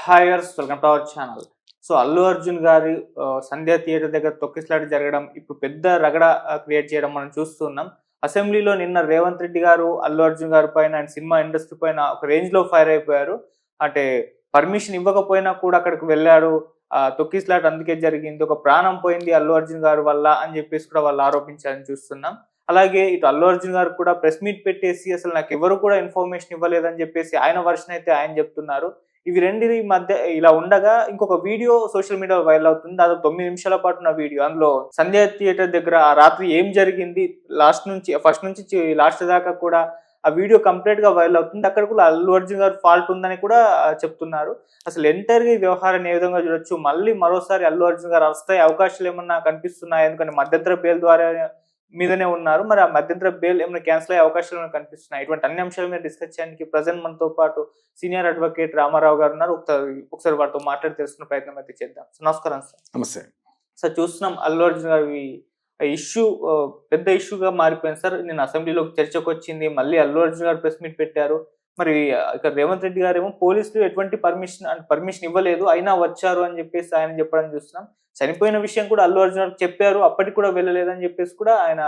హాయర్స్ welcome to our channel. So Allu Arjun గారి Sandhya theatre దగ్గర తొక్కిసలాట జరగడం ఇప్పుడు పెద్ద రగడ క్రియేట్ చేయడం మనం చూస్తున్నాం. అసెంబ్లీలో నిన్న రేవంత్ రెడ్డి గారు అల్లు అర్జున్ గారి పైన అండ్ సినిమా ఇండస్ట్రీ పైన ఒక రేంజ్‌లో ఫైర్ అయిపోయారు. అంటే పర్మిషన్ ఇవ్వకపోయినా కూడా అక్కడికి వెళ్ళాడు. తొక్కిసలాట అందుకే జరిగింది. ఒక ప్రాణం పోయింది అల్లు అర్జున్ గారి వల్ల అని చెప్పేసి కూడా వాళ్ళు ఆరోపించారని చూస్తున్నాం. అలాగే ఇటు అల్లు అర్జున్ గారు కూడా ప్రెస్ మీట్ పెట్టేసి అసలు నాకెవరు కూడా ఇన్ఫర్మేషన్ ఇవ్వలేదని చెప్పేసి ఆయన వర్షన్ అయితే ఆయన చెప్తున్నారు. ఇవి రెండిటి మధ్య ఇలా ఉండగా ఇంకొక వీడియో సోషల్ మీడియాలో వైరల్ అవుతుంది. దాదాపు 9 నిమిషాల పాటు ఉన్న వీడియో. అందులో సంధ్య థియేటర్ దగ్గర ఆ రాత్రి ఏం జరిగింది ఫస్ట్ నుంచి లాస్ట్ దాకా కూడా ఆ వీడియో కంప్లీట్ గా వైరల్ అవుతుంది. అక్కడ కూడా అల్లు అర్జున్ గారు ఫాల్ట్ ఉందని కూడా చెప్తున్నారు. అసలు ఎంటైర్ గా ఈ వ్యవహారాన్ని ఏ విధంగా చూడొచ్చు, మళ్ళీ మరోసారి అల్లు అర్జున్ గారు అరెస్ట్ అయ్యే అవకాశాలు ఏమన్నా కనిపిస్తున్నాయి? ఎందుకంటే మధ్యంతర బెయిల్ ద్వారా మీదనే ఉన్నారు. మరి ఆ మధ్యంతర బెయిల్ ఏమైనా క్యాన్సిల్ అయ్యే అవకాశాలు ఏమైనా కనిపిస్తున్నాయి? ఇటువంటి అన్ని అంశాల మీద డిస్కస్ చేయడానికి ప్రెజెంట్ మనతో పాటు సీనియర్ అడ్వకేట్ రామారావు గారు ఉన్నారు. ఒకసారి వారితో మాట్లాడి తెలుసుకునే ప్రయత్నం అయితే చేద్దాం. నమస్కారం సార్. నమస్తే సార్. చూస్తున్నాం అల్లు అర్జున్ గారి ఇష్యూ పెద్ద ఇష్యూగా మారిపోయింది సార్. నేను అసెంబ్లీలో చర్చకు వచ్చింది. మళ్ళీ అల్లు అర్జున్ గారు ప్రెస్ మీట్ పెట్టారు. మరి ఇక్కడ రేవంత్ రెడ్డి గారేమో పోలీసులు ఎటువంటి పర్మిషన్ ఇవ్వలేదు, అయినా వచ్చారు అని చెప్పేసి ఆయన చెప్పడం చూస్తున్నాం. చనిపోయిన విషయం కూడా అల్లు అర్జున్ గారు చెప్పారు, అప్పటికి కూడా వెళ్ళలేదని చెప్పేసి కూడా ఆయన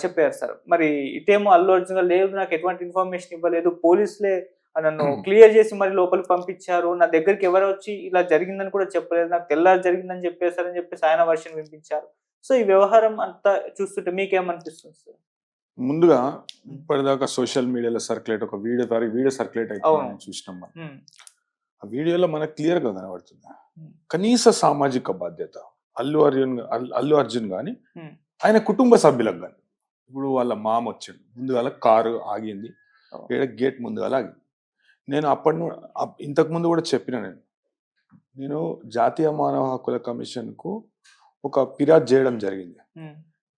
చెప్పారు సార్. మరి ఇటేమో అల్లు అర్జున్ గారు లేదు, నాకు ఎటువంటి ఇన్ఫర్మేషన్ ఇవ్వలేదు, పోలీసులే నన్ను క్లియర్ చేసి మరి లోపలికి పంపించారు, నా దగ్గరికి ఎవరు వచ్చి ఇలా జరిగిందని కూడా చెప్పలేదు, నాకు తెల్లారి జరిగిందని చెప్పేశారని చెప్పేసి ఆయన వర్షన్ వినిపించారు. సో ఈ వ్యవహారం అంతా చూస్తుంటే మీకేమనిపిస్తుంది సార్? ముందుగా ఇప్పటిదాకా సోషల్ మీడియాలో సర్క్యులేట్ ఒక వీడియో సర్క్యులేట్ అయితే చూసినాం మనం. ఆ వీడియోలో మనకు క్లియర్ గా కనబడుతుంది కనీస సామాజిక బాధ్యత అల్లు అర్జున్ గాని ఆయన కుటుంబ సభ్యులకు గాని. ఇప్పుడు వాళ్ళ మామ వచ్చాడు, ముందుగాల కారు ఆగింది, గేట్ ముందుగాల ఆగింది. నేను ఇంతకు ముందు కూడా చెప్పిన, నేను జాతీయ మానవ హక్కుల కమిషన్ కు ఒక ఫిర్యాదు చేయడం జరిగింది.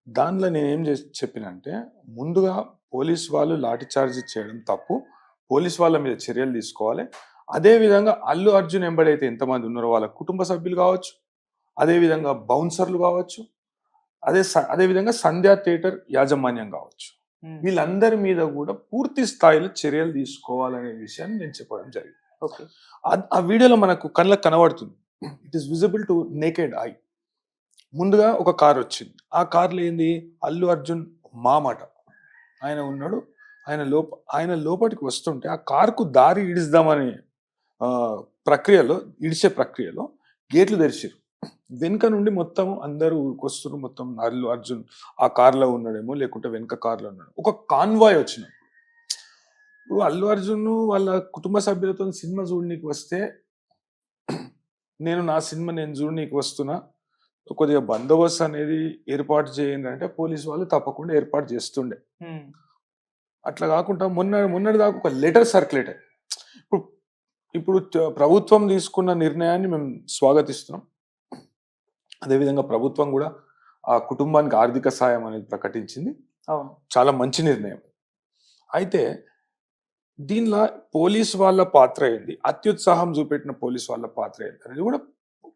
దానిలో నేనేం చెప్పినంటే, ముందుగా పోలీస్ వాళ్ళు లాఠీ చార్జ్ చేయడం తప్పు, పోలీస్ వాళ్ళ మీద చర్యలు తీసుకోవాలి. అదే విధంగా అల్లు అర్జున్ ఎంబడైతే ఎంతమంది ఉన్నారో వాళ్ళ కుటుంబ సభ్యులు కావచ్చు, అదే విధంగా బౌన్సర్లు కావచ్చు, అదే విధంగా సంధ్యా థియేటర్ యాజమాన్యం కావచ్చు, వీళ్ళందరి మీద కూడా పూర్తి స్థాయిలో చర్యలు తీసుకోవాలనే విషయాన్ని నేను చెప్పడం జరిగింది. ఆ వీడియోలో మనకు కళ్ళకు కనబడుతుంది, it is visible to naked I. ముందుగా ఒక కార్ వచ్చింది, ఆ కార్లో ఏంది, అల్లు అర్జున్ మామట ఆయన ఉన్నాడు. ఆయన లోపలికి వస్తుంటే ఆ కార్కు దారి ఇడిద్దామనే ఇడిచే ప్రక్రియలో గేట్లు తెరిచారు. వెనుక నుండి మొత్తం అందరూ వస్తున్నారు. మొత్తం అల్లు అర్జున్ ఆ కార్లో ఉన్నాడేమో, లేకుంటే వెనుక కార్లో ఉన్నాడు. ఒక కాన్వాయ్ వచ్చిన ఇప్పుడు అల్లు అర్జున్ వాళ్ళ కుటుంబ సభ్యులతో సినిమా చూడనీకి వస్తే, నా సినిమా నేను చూడనీకి వస్తున్నా, కొద్దిగా బందోబస్తు అనేది ఏర్పాటు చేయండి అంటే పోలీసు వాళ్ళు తప్పకుండా ఏర్పాటు చేస్తుండే. అట్లా కాకుండా మొన్నటి దాకా ఒక లెటర్ సర్క్యులేట్ అయ్యి, ఇప్పుడు ప్రభుత్వం తీసుకున్న నిర్ణయాన్ని మేము స్వాగతిస్తున్నాం. అదేవిధంగా ప్రభుత్వం కూడా ఆ కుటుంబానికి ఆర్థిక సాయం అనేది ప్రకటించింది. చాలా మంచి నిర్ణయం. అయితే దీనిలో పోలీస్ వాళ్ళ పాత్ర ఏంది, అత్యుత్సాహం చూపెట్టిన పోలీస్ వాళ్ళ పాత్ర ఏంటి అనేది కూడా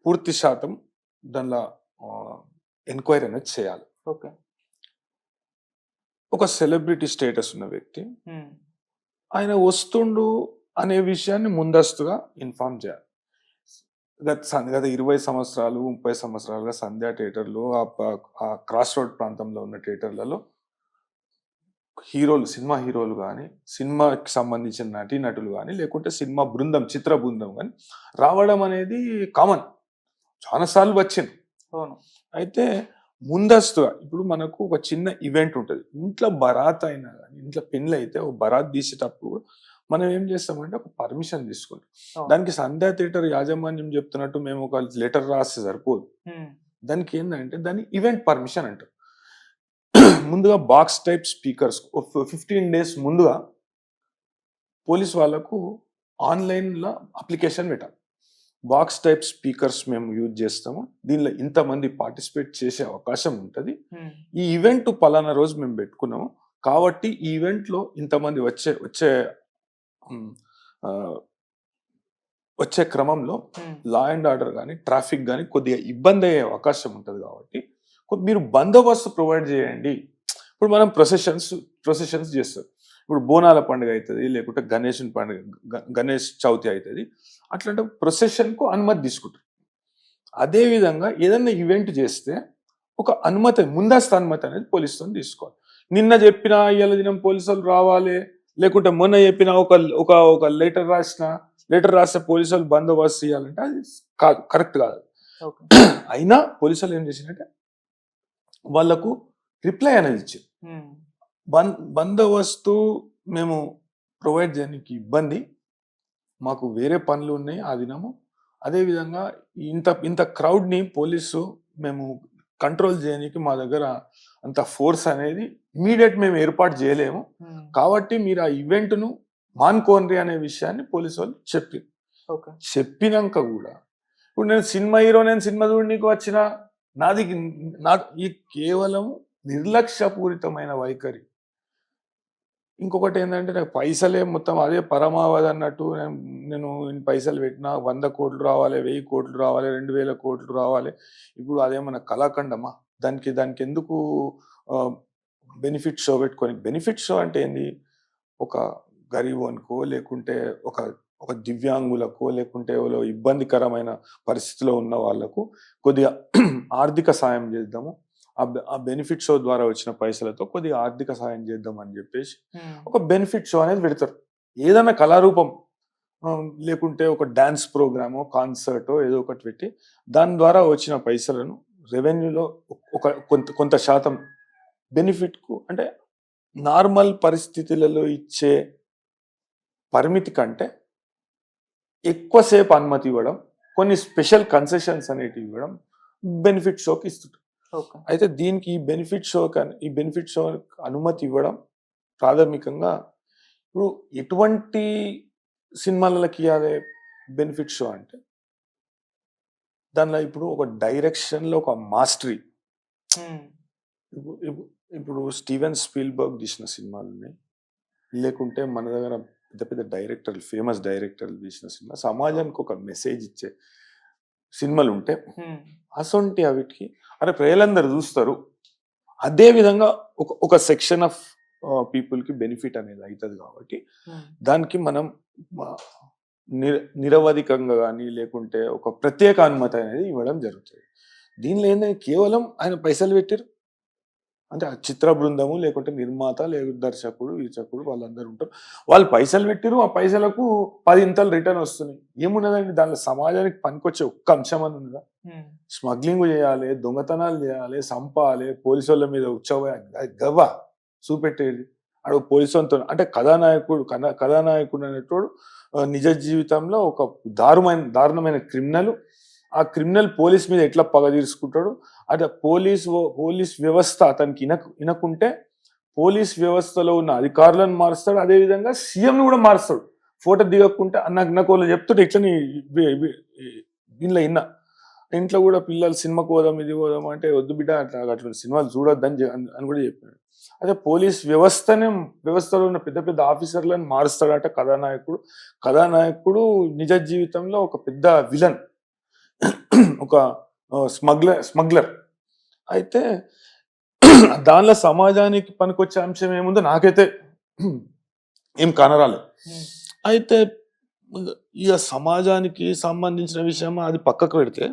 పూర్తి శాతం దానిలో ఎంక్వైరీ అనేది చేయాలి. ఒక సెలబ్రిటీ స్టేటస్ ఉన్న వ్యక్తి ఆయన వస్తుండు అనే విషయాన్ని ముందస్తుగా ఇన్ఫార్మ్ చేయాలి. గత 20 సంవత్సరాలు 30 సంవత్సరాలుగా సంధ్యా థియేటర్లు, ఆ క్రాస్ రోడ్ ప్రాంతంలో ఉన్న థియేటర్లలో సినిమా హీరోలు కానీ, సినిమాకి సంబంధించిన నటీనటులు కానీ, లేకుంటే సినిమా చిత్ర బృందం కానీ రావడం అనేది కామన్, చాలాసార్లు వచ్చింది. అయితే ముందస్తుగా ఇప్పుడు మనకు ఒక చిన్న ఈవెంట్ ఉంటుంది, ఇంట్లో బరాత్ అయినా కానీ, ఇంట్లో పెళ్ళి అయితే ఒక బరాత్ తీసేటప్పుడు మనం ఏం చేస్తామంటే ఒక పర్మిషన్ తీసుకుంటాం. దానికి సంధ్యా థియేటర్ యాజమాన్యం చెప్తున్నట్టు మేము ఒక లెటర్ రాస్తే సరిపోదు. దానికి ఏంటంటే దాన్ని ఈవెంట్ పర్మిషన్ అంటారు. ముందుగా బాక్స్ టైప్ స్పీకర్స్ 15 days ముందుగా పోలీస్ వాళ్ళకు ఆన్లైన్లో అప్లికేషన్ పెట్టాలి. బాక్స్ టైప్ స్పీకర్స్ మేము యూజ్ చేస్తాము, దీనిలో ఇంతమంది పార్టిసిపేట్ చేసే అవకాశం ఉంటుంది, ఈ ఈవెంట్ పలానా రోజు మేము పెట్టుకున్నాము కాబట్టి ఈ ఈవెంట్లో ఇంతమంది వచ్చే క్రమంలో లా అండ్ ఆర్డర్ కానీ, ట్రాఫిక్ కానీ కొద్దిగా ఇబ్బంది అయ్యే అవకాశం ఉంటుంది కాబట్టి మీరు బందోబస్తు ప్రొవైడ్ చేయండి. ఇప్పుడు మనం ప్రొసెషన్స్ చేస్తాం. ఇప్పుడు బోనాల పండుగ అవుతుంది, లేకుంటే గణేషుని పండుగ గణేష్ చవితి అవుతుంది, అట్లాంటి ప్రొసెషన్కు అనుమతి తీసుకుంటారు. అదేవిధంగా ఏదైనా ఈవెంట్ చేస్తే ఒక అనుమతి, ముందస్తు అనుమతి అనేది పోలీసుతో తీసుకోవాలి. నిన్న చెప్పిన ఇవాళ దినం పోలీసు వాళ్ళు రావాలి, లేకుంటే మొన్న చెప్పిన ఒక లెటర్ రాస్తే పోలీసు వాళ్ళు బందోబస్తు చేయాలంటే అది కాదు, కరెక్ట్ కాదు. అయినా పోలీసు వాళ్ళు ఏం చేసిందంటే వాళ్లకు రిప్లై అనేది ఇచ్చింది. బందోబస్తు మేము ప్రొవైడ్ చేయడానికి ఇబ్బంది, మాకు వేరే పనులు ఉన్నాయి ఆ దినము, అదేవిధంగా ఇంత క్రౌడ్ని పోలీసు మేము కంట్రోల్ చేయడానికి మా దగ్గర అంత ఫోర్స్ అనేది ఇమీడియట్ మేము ఏర్పాటు చేయలేము, కాబట్టి మీరు ఆ ఈవెంట్ను మానుకోండి అనే విషయాన్ని పోలీసు వాళ్ళు చెప్పినాక కూడా ఇప్పుడు నేను సినిమా చూడడానికి వచ్చిన ఈ కేవలం నిర్లక్ష్యపూరితమైన వైఖరి. ఇంకొకటి ఏంటంటే నాకు పైసలే మొత్తం అదే పరమావధి అన్నట్టు, నేను పైసలు పెట్టినా 100 కోట్లు రావాలి, 1000 కోట్లు రావాలి, 2000 కోట్లు రావాలి. ఇప్పుడు అదేమన్నా కళాఖండమా? దానికి ఎందుకు బెనిఫిట్ షో పెట్టుకొని? బెనిఫిట్ షో అంటే ఏంది? ఒక గరీబోనికో, లేకుంటే ఒక దివ్యాంగులకో, లేకుంటే ఇబ్బందికరమైన పరిస్థితిలో ఉన్న వాళ్ళకు కొద్దిగా ఆర్థిక సాయం చేద్దాము, ఆ బెనిఫిట్ షో ద్వారా వచ్చిన పైసలతో కొద్దిగా ఆర్థిక సాయం చేద్దాం అని చెప్పేసి ఒక బెనిఫిట్ షో అనేది పెడతారు. ఏదైనా కళారూపం, లేకుంటే ఒక డాన్స్ ప్రోగ్రామో, కాన్సర్టో ఏదో ఒకటి పెట్టి దాని ద్వారా వచ్చిన పైసలను రెవెన్యూలో కొంత శాతం బెనిఫిట్కు, అంటే నార్మల్ పరిస్థితులలో ఇచ్చే పరిమితి కంటే ఎక్కువసేపు అనుమతి ఇవ్వడం, కొన్ని స్పెషల్ కన్సెషన్స్ అనేటివి ఇవ్వడం బెనిఫిట్ షోకి ఇస్తుంటారు. అయితే దీనికి ఈ బెనిఫిట్ షో అనుమతి ఇవ్వడం ప్రాథమికంగా ఇప్పుడు ఎటువంటి సినిమాలకి ఇవ్వాలి బెనిఫిట్ షో అంటే, దానిలో ఇప్పుడు ఒక డైరెక్షన్లో ఒక మాస్టరీ. ఇప్పుడు స్టీవెన్ స్పీల్బర్గ్ తీసిన సినిమాలు ఉన్నాయి, లేకుంటే మన దగ్గర పెద్ద పెద్ద డైరెక్టర్లు, ఫేమస్ డైరెక్టర్లు తీసిన సినిమా, సమాజానికి ఒక మెసేజ్ ఇచ్చే సినిమాలు ఉంటే అసొంటి అవిటికి అరే ప్రజలందరూ చూస్తారు, అదే విధంగా ఒక సెక్షన్ ఆఫ్ పీపుల్కి బెనిఫిట్ అనేది అవుతుంది. కాబట్టి దానికి మనం నిరవధికంగా కానీ, లేకుంటే ఒక ప్రత్యేక అనుమతి అనేది ఇవ్వడం జరుగుతుంది. దీనిలో ఏంటంటే కేవలం ఆయన పైసలు పెట్టారు అంటే, ఆ చిత్ర బృందము, లేకుంటే నిర్మాత, లేకుంటే దర్శకుడు, వీచకుడు వాళ్ళందరూ ఉంటారు, వాళ్ళు పైసలు పెట్టారు, ఆ పైసలకు 10 ఇంతలు రిటర్న్ వస్తున్నాయి. ఏమున్నదండి దానిలో? సమాజానికి పనికొచ్చే ఒక్క అంశం అని ఉన్నదా? స్మగ్లింగ్ చేయాలి, దొంగతనాలు చేయాలి, సంపాలి, పోలీసు వాళ్ళ మీద గవ్వ చూపెట్టేది అడు పోలీసులతో. అంటే కథానాయకుడు అనేటోడు నిజ జీవితంలో ఒక దారుణమైన క్రిమినల్. ఆ క్రిమినల్ పోలీస్ మీద ఎట్లా పగ తీర్చుకుంటాడు, అంటే పోలీస్ వ్యవస్థ అతనికి ఇనకుంటే పోలీస్ వ్యవస్థలో ఉన్న అధికారులను మారుస్తాడు, అదేవిధంగా సీఎంను కూడా మారుస్తాడు. ఫోటో దిగకుంటే నాకు వాళ్ళు చెప్తుంటే ఇట్లని దీనిలో ఇంట్లో కూడా పిల్లలు సినిమాకు పోదాం, ఇది పోదాం అంటే వద్దు బిడ్డ, అట్లాంటి సినిమాలు చూడొద్దని అని కూడా చెప్పాడు. అదే పోలీస్ వ్యవస్థలో ఉన్న పెద్ద పెద్ద ఆఫీసర్లను మారుస్తాడట కథానాయకుడు నిజ జీవితంలో ఒక పెద్ద విలన్, ఒక స్మగ్లర్. అయితే దానిలో సమాజానికి పనికొచ్చే అంశం ఏముందో నాకైతే ఏం కనరాలేదు. అయితే ఇక సమాజానికి సంబంధించిన విషయం అది పక్కకు పెడితే,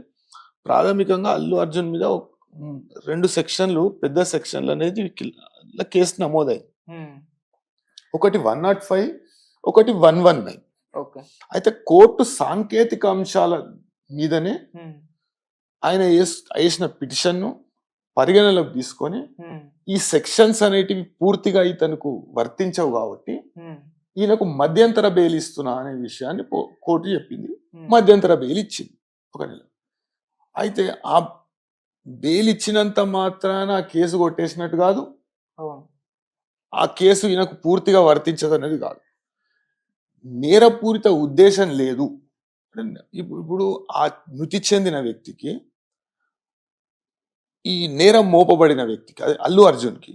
ప్రాథమికంగా అల్లు అర్జున్ మీద 2 సెక్షన్లు, పెద్ద సెక్షన్లు అనేది కేసు నమోదైంది. ఒకటి 105, ఒకటి 119. అయితే కోర్టు సాంకేతిక అంశాల మీదనే ఆయన వేసిన పిటిషన్ను పరిగణలోకి తీసుకొని ఈ సెక్షన్స్ అనేటివి పూర్తిగా ఇతనుకు వర్తించవు కాబట్టి ఈయనకు మధ్యంతర బెయిల్ ఇస్తున్నా అనే విషయాన్ని కోర్టు చెప్పింది. మధ్యంతర బెయిల్ ఇచ్చింది 1 నెల. అయితే ఆ బెయిల్ ఇచ్చినంత మాత్రాన ఆ కేసు కొట్టేసినట్టు కాదు, ఆ కేసు ఈయనకు పూర్తిగా వర్తించదు అనేది కాదు. నేరపూరిత ఉద్దేశం లేదు. ఇప్పుడు ఆ మృతి చెందిన వ్యక్తికి, ఈ నేరం మోపబడిన వ్యక్తికి, అదే అల్లు అర్జున్కి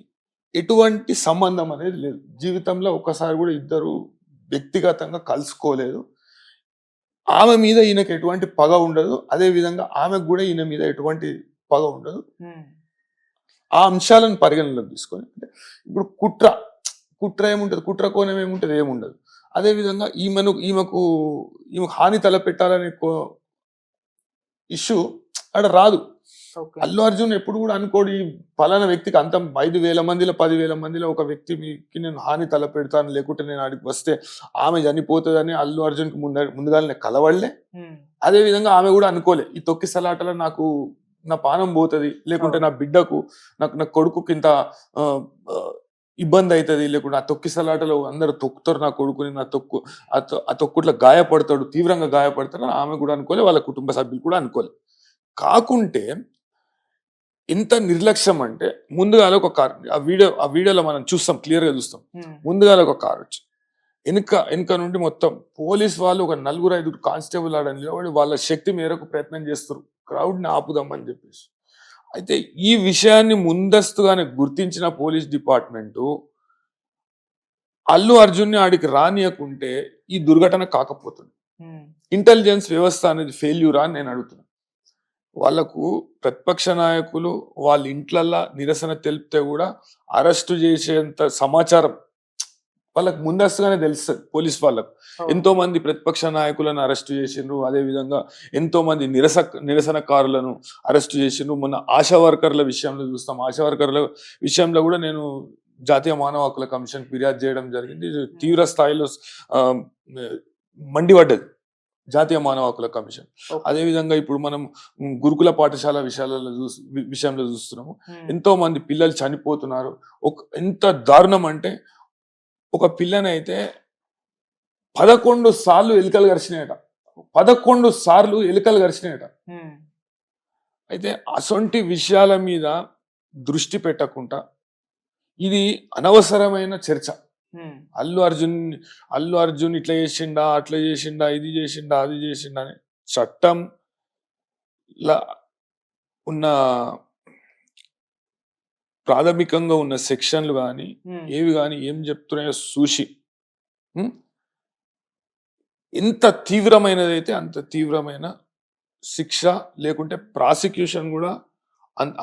ఎటువంటి సంబంధం అనేది లేదు. జీవితంలో ఒక్కసారి కూడా ఇద్దరు వ్యక్తిగతంగా కలుసుకోలేదు. ఆమె మీద ఈయనకు ఎటువంటి పగ ఉండదు, అదే విధంగా ఆమెకు కూడా ఈయన మీద ఎటువంటి పగ ఉండదు. ఆ అంశాలను పరిగణలోకి తీసుకొని, ఇప్పుడు కుట్ర ఏముంటది, కుట్ర కోణం ఏముంటది, ఏముండదు. అదేవిధంగా ఈమెకు హాని తలపెట్టాలనే ఇష్యూ ఆడ రాదు. ఓకే. అల్లు అర్జున్ ఎప్పుడు కూడా అనుకోడు ఈ పలానా వ్యక్తికి అంత 5,000 మందిలో 10,000 మందిలో ఒక వ్యక్తికి నేను హాని తలపెడతాను, లేకుంటే నేను ఆడికి వస్తే ఆమె చనిపోతుందని అల్లు అర్జున్ కి ముందుగానే కలవడలే. అదే విధంగా ఆమె కూడా అనుకోలే ఈ తొక్కిసలాటలో నాకు నా పానం పోతుంది, లేకుంటే నా బిడ్డకు నా కొడుకుకి ఇంత ఇబ్బంది అవుతుంది, లేకుంటే ఆ తొక్కిసలాటలో అందరు తొక్కుతారు నా కొడుకుని, ఆ తొక్కుట్లో గాయపడతాడు, తీవ్రంగా గాయపడతాడు ఆమె కూడా అనుకోలే, వాళ్ళ కుటుంబ సభ్యులు కూడా అనుకోలే. కాకుంటే ఎంత నిర్లక్ష్యం అంటే ముందుగా ఒక కార్, ఆ వీడియోలో మనం చూస్తాం, క్లియర్ గా చూస్తాం. ముందుగా ఒక కార్ వచ్చి వెనుక నుండి మొత్తం పోలీస్ వాళ్ళు ఒక 4-5 కానిస్టేబుల్ ఆడ నిలబడి వాళ్ళ శక్తి మేరకు ప్రయత్నం చేస్తారు క్రౌడ్ ని ఆపుదామని చెప్పేసి. అయితే ఈ విషయాన్ని ముందస్తుగానే గుర్తించిన పోలీస్ డిపార్ట్మెంట్ అల్లు అర్జున్ ని ఆడికి రానియకుంటే ఈ దుర్ఘటన కాకపోతుంది. ఇంటెలిజెన్స్ వ్యవస్థ అనేది ఫెయిల్యూరా అని నేను అడుగుతున్నా. వాళ్ళకు ప్రతిపక్ష నాయకులు వాళ్ళ ఇంట్లల్లా నిరసన తెలిపితే కూడా అరెస్టు చేసేంత సమాచారం వాళ్ళకు ముందస్తుగానే తెలుస్తుంది పోలీస్ వాళ్ళకు. ఎంతో మంది ప్రతిపక్ష నాయకులను అరెస్టు చేసిండ్రు, అదే విధంగా ఎంతో మంది నిరసనకారులను అరెస్టు చేసిండ్రు. మొన్న ఆశా వర్కర్ల విషయంలో చూస్తాం, ఆశా వర్కర్ల విషయంలో కూడా నేను జాతీయ మానవ హక్కుల కమిషన్ ఫిర్యాదు చేయడం జరిగింది. తీవ్ర స్థాయిలో మండిపడ్డది జాతీయ మానవ హక్కుల కమిషన్. అదే విధంగా ఇప్పుడు మనం గురుకుల పాఠశాల విషయంలో చూస్తున్నాము, ఎంతో మంది పిల్లలు చనిపోతున్నారు. ఎంత దారుణం అంటే ఒక పిల్లనైతే 11 సార్లు ఎలుకలు గరిచినాయట, 11 సార్లు ఎలుకలు గరిచినాయట. అయితే అసొంటి విషయాల మీద దృష్టి పెట్టకుండా ఇది అనవసరమైన చర్చ. అల్లు అర్జున్ ఇట్లా చేసిండా, అట్లా చేసిండా, ఇది చేసిండా, అది చేసిండా అని చట్టం ఉన్న ప్రాథమికంగా ఉన్న సెక్షన్లు కానీ ఏవి కానీ ఏం చెప్తున్నాయో చూసి ఎంత తీవ్రమైనదైతే అంత తీవ్రమైన శిక్ష, లేకుంటే ప్రాసిక్యూషన్ కూడా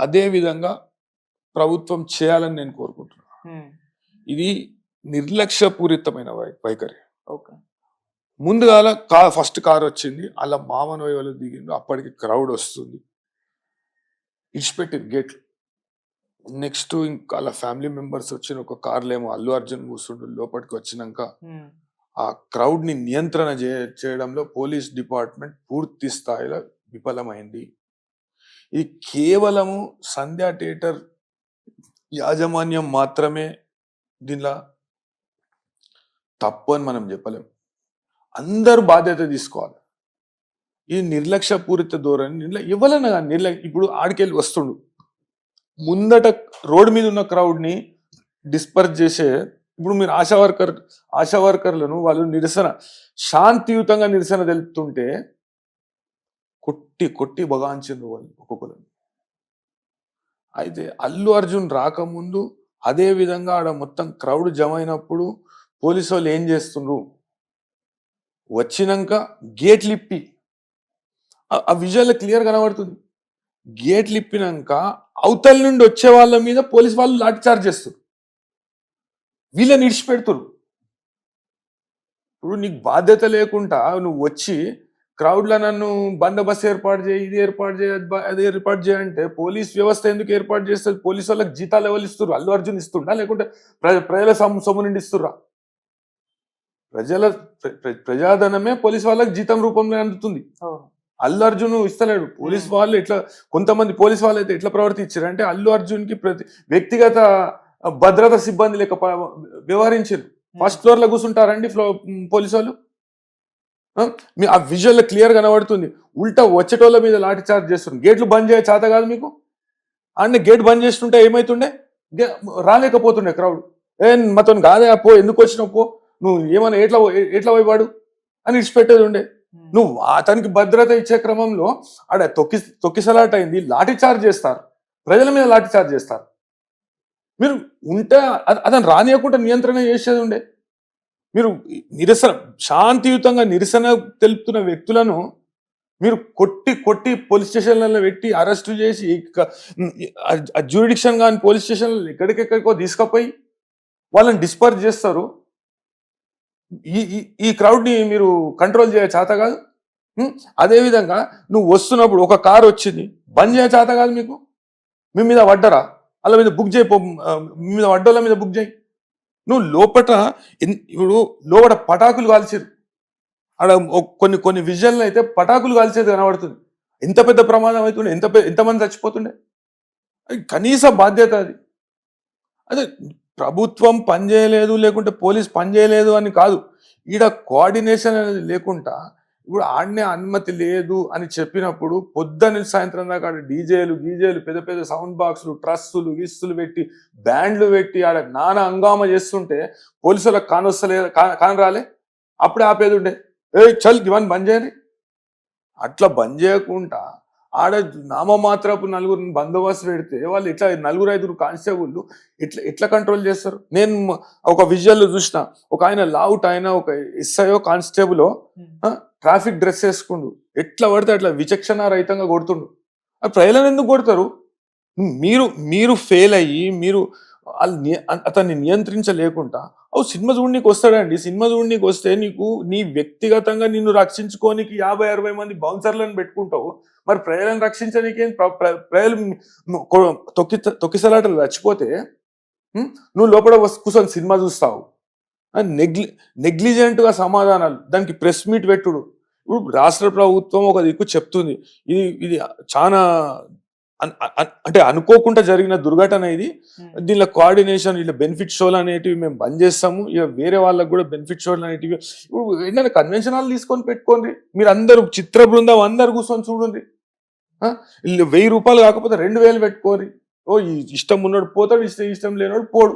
అదే విధంగా ప్రభుత్వం చేయాలని నేను కోరుకుంటున్నాను. ఇది నిర్లక్ష్యపూరితమైన వైఖరి. ముందుగా ఫస్ట్ కార్ వచ్చింది, అలా మామన్ వైవలు దిగిండు, అప్పటికి క్రౌడ్ వస్తుంది, ఇడిచిపెట్టి గేట్లు. నెక్స్ట్ ఇంకా అలా ఫ్యామిలీ మెంబర్స్ వచ్చిన ఒక కార్లో ఏమో అల్లు అర్జున్ కూర్చుండు. లోపలికి వచ్చినాక ఆ క్రౌడ్ ని నియంత్రణ చేయడంలో పోలీస్ డిపార్ట్మెంట్ పూర్తి స్థాయిలో విఫలమైంది. ఇది కేవలము సంధ్యా థియేటర్ యాజమాన్యం మాత్రమే దీనిలో తప్పు అని మనం చెప్పలేము. అందరూ బాధ్యత తీసుకోవాలి. ఈ నిర్లక్ష్యపూరిత ధోరణి ఇవ్వాలన్నా కానీ ఇప్పుడు ఆడికెళ్ళి వస్తుండు, ముందట రోడ్డు మీద ఉన్న క్రౌడ్ ని డిస్పర్స్ చేసే, ఇప్పుడు మీరు ఆశా వర్కర్లను వాళ్ళు శాంతియుతంగా నిరసన తెలుపుతుంటే కొట్టి బగాంచిండ్రు వాళ్ళు ఒక్కొక్కరు. అయితే అల్లు అర్జున్ రాకముందు అదే విధంగా ఆడ మొత్తం క్రౌడ్ జమ అయినప్పుడు పోలీసు వాళ్ళు ఏం చేస్తుండ్రు, వచ్చినాక గేట్లు ఇప్పి, ఆ విజువల్ క్లియర్ కనబడుతుంది, గేట్లు ఇప్పినాక అవతల నుండి వచ్చే వాళ్ళ మీద పోలీసు వాళ్ళు లాఠీ చార్జ్ చేస్తారు, వీళ్ళని ఇడిచిపెడుతురు. ఇప్పుడు నీకు బాధ్యత లేకుండా నువ్వు వచ్చి క్రౌడ్లో నన్ను బందోబస్తు ఏర్పాటు చేయి, ఇది ఏర్పాటు చేయి, అది ఏర్పాటు చేయంటే పోలీస్ వ్యవస్థ ఎందుకు ఏర్పాటు చేస్తుంది? పోలీసు వాళ్ళకి జీతాలు ఎవరు ఇస్తున్నారు? అల్లు అర్జున్ ఇస్తుండా, లేకుంటే ప్రజల సొమ్ము నుండి ఇస్తుర్రా? ప్రజాధనమే పోలీసు వాళ్ళకి జీతం రూపంలో అందుతుంది. అల్లు అర్జున్ ఇస్తలేడు. పోలీస్ వాళ్ళు ఎట్లా, కొంతమంది పోలీస్ వాళ్ళు అయితే ఎట్లా ప్రవర్తించారు అంటే అల్లు అర్జున్ కి వ్యక్తిగత భద్రతా సిబ్బంది లేక వ్యవహరించారు. ఫస్ట్ ఫ్లోర్ లో కూర్చుంటారండి పోలీసు వాళ్ళు. ఆ విజువల్ క్లియర్ కనబడుతుంది. ఉల్టా వచ్చేటోళ్ళ మీద లాఠీ చార్జ్ చేస్తున్నారు. గేట్లు బంద్ చేయ చేత కాదు మీకు? అంటే గేట్ బంద్ చేస్తుంటే ఏమైతుండే, రాలేకపోతుండే క్రౌడ్. మాతో కాదే పో, ఎందుకు వచ్చినావు పో, నువ్వు ఏమన్నా ఎట్లా పోయివాడు అని ఇచ్చిపెట్టేది ఉండే. నువ్వు అతనికి భద్రత ఇచ్చే క్రమంలో ఆడ తొక్కిసలాట అయింది, లాఠీ చార్జ్ చేస్తారు, ప్రజల మీద లాఠీ చార్జ్ చేస్తారు. మీరు ఉంటే అతను రానియకుండా నియంత్రణ చేసేది ఉండే. మీరు శాంతియుతంగా నిరసన తెలుపుతున్న వ్యక్తులను మీరు కొట్టి పోలీస్ స్టేషన్లలో పెట్టి అరెస్టు చేసి జ్యూరిడిక్షన్ కానీ పోలీస్ స్టేషన్లలో ఎక్కడికెక్కడికో తీసుకుపోయి వాళ్ళని డిస్పర్స్ చేస్తారు. ఈ ఈ క్రౌడ్ ని మీరు కంట్రోల్ చేయ చేత కాదు. అదే విధంగా నువ్వు వస్తున్నప్పుడు ఒక కారు వచ్చింది, బంద్ చేయ చేత కాదు మీకు. మీ మీద పడ్డరా, వాళ్ళ మీద బుక్ చేయి, మీ మీద పడ్డోళ్ళ మీద బుక్ చేయి. నువ్వు లోపట ఇప్పుడు లోపల పటాకులు కాల్చిరు, ఆడ కొన్ని కొన్ని విజువల్ అయితే పటాకులు కాల్చేది కనబడుతుంది. ఎంత పెద్ద ప్రమాదం అవుతుండే, ఎంతమంది చచ్చిపోతుండే. కనీస బాధ్యత అది. అదే ప్రభుత్వం పనిచేయలేదు, లేకుంటే పోలీస్ పనిచేయలేదు అని కాదు, ఈడ కోఆర్డినేషన్ అనేది లేకుండా ఇప్పుడు ఆడనే అనుమతి లేదు అని చెప్పినప్పుడు పొద్దున్న సాయంత్రం దాకా ఆడ డీజేలు గీజేలు పెద్ద పెద్ద సౌండ్ బాక్సులు ట్రస్సులు గిస్సులు పెట్టి బ్యాండ్లు పెట్టి ఆడ నానా హంగామా చేస్తుంటే పోలీసులకు కాని రాలే, అప్పుడే ఆపేది ఉండే. చల్ ఇవన్నీ బంద్ చేయండి. అట్లా బంద్ చేయకుండా ఆడ నామమాత్రపు నలుగురు బందోబస్తు పెడితే వాళ్ళు ఎట్లా 4-5 కానిస్టేబుల్ ఎట్లా కంట్రోల్ చేస్తారు? నేను ఒక విజువల్ చూసిన, ఒక ఆయన లావుట్ ఆయన ఒక ఎస్ఐఓ కానిస్టేబుల్ ట్రాఫిక్ డ్రెస్ వేసుకుండు, ఎట్లా పడితే అట్లా విచక్షణ రహితంగా కొడుతుండు. ప్రజలను ఎందుకు కొడతారు? మీరు ఫెయిల్ అయ్యి మీరు అతన్ని నియంత్రించలేకుండా సినిమా చూడనీకి వస్తాడండి. సినిమా చూడనీకి వస్తే నీకు నీ వ్యక్తిగతంగా నిన్ను రక్షించుకోనికి 50-60 మంది బౌన్సర్లను పెట్టుకుంటావు. మరి ప్రజలను రక్షించడానికి ప్రజలు తొక్కిసలాటలు చచ్చిపోతే నువ్వు లోపల కూర్చొని సినిమా చూస్తావు. నెగ్లిజెంట్గా సమాధానాలు, దానికి ప్రెస్ మీట్ పెట్టుడు. ఇప్పుడు రాష్ట్ర ప్రభుత్వం ఒక దిక్కు చెప్తుంది, ఇది చాలా అంటే అనుకోకుండా జరిగిన దుర్ఘటన ఇది, దీనిలో కోఆర్డినేషన్ ఇలా బెనిఫిట్ షోలు అనేటివి మేము బంద్ చేస్తాము, ఇక వేరే వాళ్ళకు కూడా బెనిఫిట్ షోలు అనేటివి ఇప్పుడు ఏంటంటే కన్వెన్షన్ హాల్ తీసుకొని పెట్టుకోండి. మీరు అందరూ చిత్ర బృందం అందరు కూర్చొని చూడండి. 1000 రూపాయలు కాకపోతే 2000 పెట్టుకోరి. ఇష్టం ఉన్నోడు పోతాడు, ఇష్టం లేనోడు పోడు.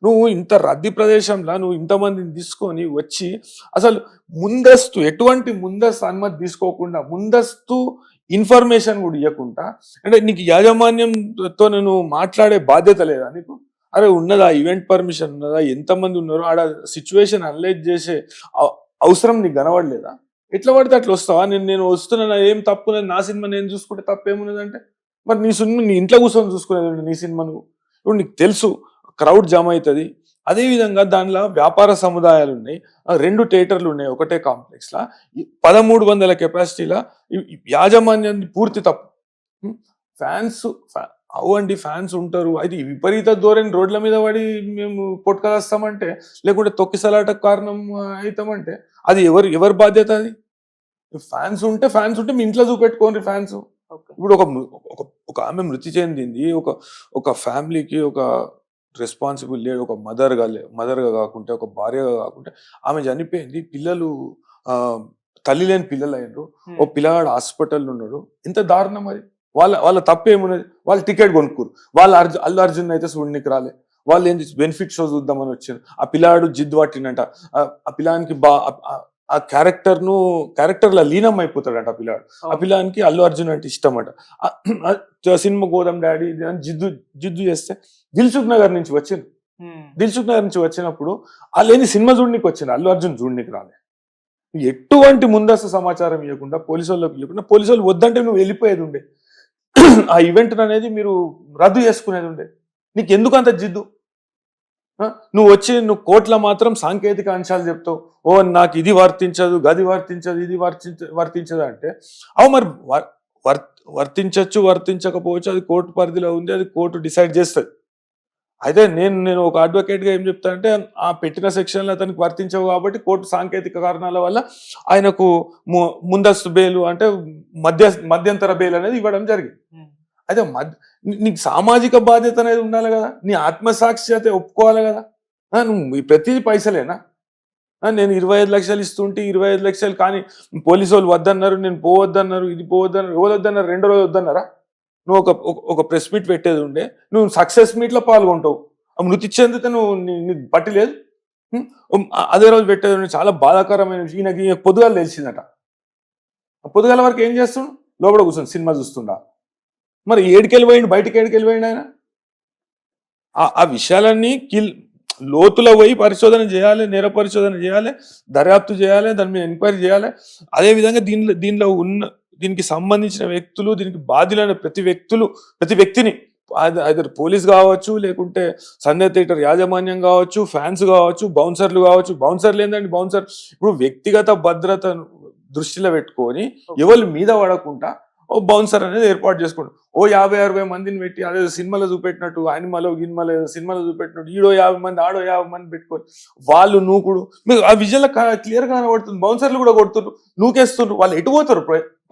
నువ్వు ఇంత రద్దీ ప్రదేశంలో నువ్వు ఇంతమందిని తీసుకొని వచ్చి అసలు ఎటువంటి ముందస్తు అనుమతి తీసుకోకుండా, ముందస్తు ఇన్ఫర్మేషన్ కూడా ఇవ్వకుండా, అంటే నీకు యాజమాన్యంతో నేను మాట్లాడే బాధ్యత లేదా నీకు? అరే ఉన్నదా, ఈవెంట్ పర్మిషన్ ఉన్నదా, ఎంతమంది ఉన్నారో ఆడ సిచ్యువేషన్ అనలైజ్ చేసే అవసరం నీకు కనబడలేదా? ఎట్లా పడితే అట్లా వస్తావా? నేను వస్తున్నా, ఏం తప్పు లేదు, నా సినిమా నేను చూసుకుంటే తప్పేమున్నదంటే, మరి నీ సినిమా నీ ఇంట్లో కూర్చొని చూసుకునేది నీ సినిమా నువ్వు. ఇప్పుడు నీకు తెలుసు క్రౌడ్ జామ్ అవుతుంది. అదేవిధంగా దానిలో వ్యాపార సముదాయాలు ఉన్నాయి, 2 థియేటర్లు ఉన్నాయి ఒకటే కాంప్లెక్స్లో, 1300 కెపాసిటీలా యాజమాన్యం పూర్తి తప్పు. ఫ్యాన్స్ అవండి, ఫ్యాన్స్ ఉంటారు, అది విపరీత ధోరణి రోడ్ల మీద పడి మేము పొట్టుకదేస్తామంటే, లేకుంటే తొక్కిసలాటకు కారణం అవుతామంటే అది ఎవరి బాధ్యత? అది ఫ్యాన్స్ ఉంటే మీ ఇంట్లో చూపెట్టుకోండి ఫ్యాన్స్. ఇప్పుడు ఒక ఆమె మృతి చెందింది, ఒక ఫ్యామిలీకి ఒక రెస్పాన్సిబుల్ లేడు, ఒక మదర్గా కాకుంటే, ఒక భార్యగా కాకుంటే ఆమె చనిపోయింది. పిల్లలు తల్లి లేని పిల్లలు అయినరు, ఓ పిల్లగాడు హాస్పిటల్ ఉన్నాడు. ఎంత దారుణం అది. వాళ్ళ తప్పు ఏమున్నది? వాళ్ళు టికెట్ కొనుక్కురు, అల్లు అర్జున్ అయితే చూడనికి రాలే, వాళ్ళు ఏంటి బెనిఫిట్ షో చూద్దామని వచ్చారు. ఆ పిల్లాడు జిద్దు పట్టినట, ఆ పిల్లానికి ఆ క్యారెక్టర్లో లీనం అయిపోతాడట ఆ పిల్లానికి అల్లు అర్జున్ అంటే ఇష్టం అట. సినిమా గోదాం డాడీ జిద్దు చేస్తే దిల్సుఖ్ నగర్ నుంచి వచ్చినప్పుడు వాళ్ళు సినిమా చూడనికి వచ్చింది, అల్లు అర్జున్ చూడనికి రాలే. ఎటువంటి ముందస్తు సమాచారం ఇవ్వకుండా పోలీసు వాళ్ళు వద్దంటే నువ్వు వెళ్ళిపోయేది ఉండే. ఆ ఈవెంట్ అనేది మీరు రద్దు చేసుకునేది ఉండే. నీకు ఎందుకు అంత జిద్దు? నువ్వు కోర్టులో మాత్రం సాంకేతిక అంశాలు చెప్తావు. నాకు ఇది వర్తించదు, గది వర్తించదు, ఇది వర్తించదు అంటే అవు మరి వర్తించవచ్చు, వర్తించకపోవచ్చు, అది కోర్టు పరిధిలో ఉంది, అది కోర్టు డిసైడ్ చేస్తుంది. అయితే నేను ఒక అడ్వకేట్గా ఏం చెప్తానంటే, ఆ పెట్టిన సెక్షన్లు అతనికి వర్తించవు కాబట్టి కోర్టు సాంకేతిక కారణాల వల్ల ఆయనకు ముందస్తు బెయిల్ అంటే మధ్యంతర బెయిల్ అనేది ఇవ్వడం జరిగింది. అయితే నీకు సామాజిక బాధ్యత అనేది ఉండాలి కదా, నీ ఆత్మసాక్షి ఒప్పుకోవాలి కదా. నువ్వు ప్రతిదీ పైసలేనా? నేను 25 లక్షలు ఇస్తుంటే 25 లక్షలు కానీ పోలీసు వాళ్ళు వద్దన్నారు, నేను పోవద్దన్నారు, ఇది పోవద్దన్నారు, ఎవరు వద్దన్నారు, 2 రోజులు వద్దన్నారా? నువ్వు ఒక ప్రెస్ మీట్ పెట్టేది ఉండే, నువ్వు సక్సెస్ మీట్లో పాల్గొంటావు. మృతి చెందితే నీకు బట్టి లేదు. అదే రోజు పెట్టేది ఉండే, చాలా బాధాకరమైన విషయం. ఈయనకి పొద్దుగాల తెలిసిందట. పొద్దుగాల వరకు ఏం చేస్తుండు? లోపల కూర్చొని సినిమా చూస్తుండా. మరి ఏడికెళ్ళిపోయిండు, బయటికి ఏడికెళ్ళిపోయిండు ఆయన? ఆ విషయాలన్నీ లోతులో పోయి పరిశోధన చేయాలి, నేర పరిశోధన చేయాలి, దర్యాప్తు చేయాలి, దాని మీద ఎంక్వైరీ చేయాలి. అదేవిధంగా దీనిలో దీనికి సంబంధించిన వ్యక్తులు, దీనికి బాధ్యులైన ప్రతి వ్యక్తిని అది పోలీస్ కావచ్చు, లేకుంటే సంధ్య థియేటర్ యాజమాన్యం కావచ్చు, ఫ్యాన్స్ కావచ్చు, బౌన్సర్లు కావచ్చు. బౌన్సర్లు ఏంటంటే బౌన్సర్ ఇప్పుడు వ్యక్తిగత భద్రత దృష్టిలో పెట్టుకొని ఎవరి మీద పడకుండా ఓ బౌన్సర్ అనేది ఏర్పాటు చేసుకోండి. ఓ 50-60 మందిని పెట్టి అదే సినిమాలో చూపెట్టినట్టు సినిమాలో సినిమాలో చూపెట్టినట్టు ఈడో 50 మంది ఆడో 50 మంది పెట్టుకొని వాళ్ళు నూకుడు మీకు ఆ విజన్ క్లియర్ గా కనబడుతుంది. బౌన్సర్లు కూడా కొడుతున్నారు, నూకేస్తున్నారు. వాళ్ళు ఎటు పోతారు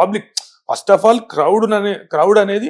public? First of all crowd అనేది